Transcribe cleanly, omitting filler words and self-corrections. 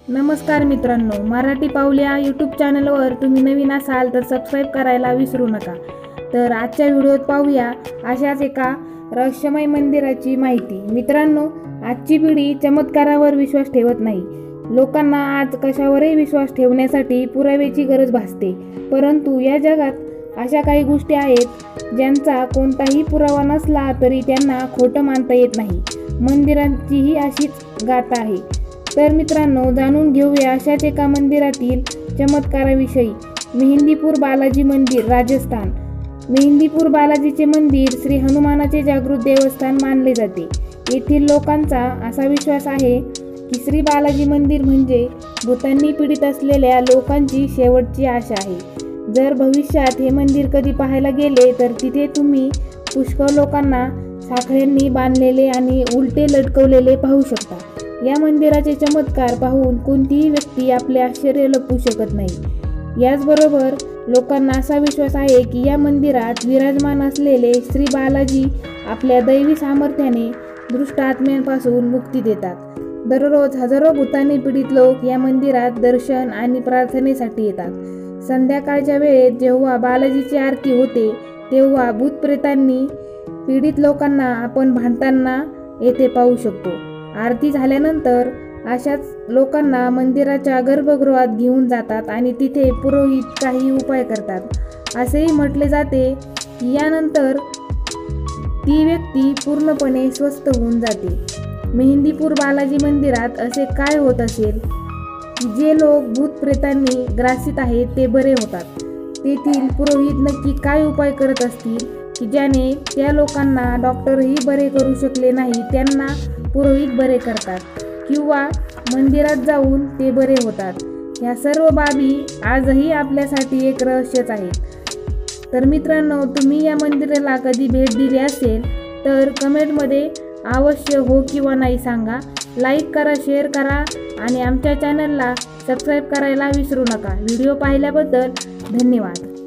नमस्कार मित्रांनो, मराठी पाऊल या यूट्यूब चॅनलवर तुम्ही नवीन असाल तर सबस्क्राईब करायला विसरू नका। तर आजच्या व्हिडिओत पाहूया अशाच एका रहस्यमय मंदिराची माहिती। मित्रांनो, आजची पिढी चमत्कारावर विश्वास ठेवत नाही। लोकांना आज कशावरही विश्वास ठेवण्यासाठी पुराव्याची गरज भासते, परंतु या जगात अशा काही गोष्टी आहेत ज्यांचा कोणताही पुरावा नसला तरी त्यांना खोटं मानता येत नाही। मंदिरांचीही अशीच गाथा आहे। तर मित्रांनो, जाणून घेऊया अशाच एका मंदिरातील चमत्काराविषयी। मेहंदीपूर बालाजी मंदिर, राजस्थान। मेहंदीपूर बालाजीचे मंदिर श्री हनुमानाचे जागृत देवस्थान मानले जाते। येथील लोकांचा असा विश्वास आहे की श्री बालाजी मंदिर म्हणजे भूतांनी पीडित असलेल्या लोकांची शेवटची आशा आहे। जर भविष्यात हे मंदिर कधी पाहायला गेले तर तिथे तुम्ही पुष्कळ लोकांना साखळ्यांनी बांधलेले आणि उलटे लटकवलेले पाहू शकता। या मंदिराचे चमत्कार पाहून कोणतीही व्यक्ती आपले आश्चर्य लपवू शकत नाही। याचबरोबर लोकांना असा विश्वास आहे की या मंदिरात विराजमान असलेले श्री बालाजी आपल्या दैवी सामर्थ्याने दुष्ट आत्म्यांपासून मुक्ती देतात। दररोज हजारो भूतांनी पीडित लोक या मंदिरात दर्शन आणि प्रार्थनेसाठी येतात। संध्याकाळच्या वेळेत जेव्हा बालाजीची आरती होते तेव्हा भूतप्रेतांनी पीडित लोकांना आपण भांडताना येथे पाहू शकतो। आरती झाल्यानंतर अशाच लोकांना मंदिराच्या गर्भगृहात घेऊन जातात आणि तिथे पुरोहित काही उपाय करतात। असेही म्हटले जाते की यानंतर ती व्यक्ती पूर्णपणे स्वस्थ होऊन जाते। मेहंदीपूर बालाजी मंदिरात असे काय होत असेल की जे लोक भूतप्रेतांनी ग्रासित आहेत ते बरे होतात? तेथील पुरोहित नक्की काय उपाय करत असतील की ज्याने त्या लोकांना डॉक्टरही बरे करू शकले नाही त्यांना पुरोहित बरे करतात, किंवा मंदिरात जाऊन ते बरे होतात? या सर्व बाबी आजही आपल्यासाठी एक रहस्यच आहेत। तर मित्रांनो, तुम्ही या मंदिराला कधी भेट दिली असेल तर कमेंटमध्ये अवश्य हो किंवा नाही सांगा। लाईक करा, शेअर करा आणि आमच्या चॅनलला सबस्क्राईब करायला विसरू नका। व्हिडिओ पाहिल्याबद्दल धन्यवाद।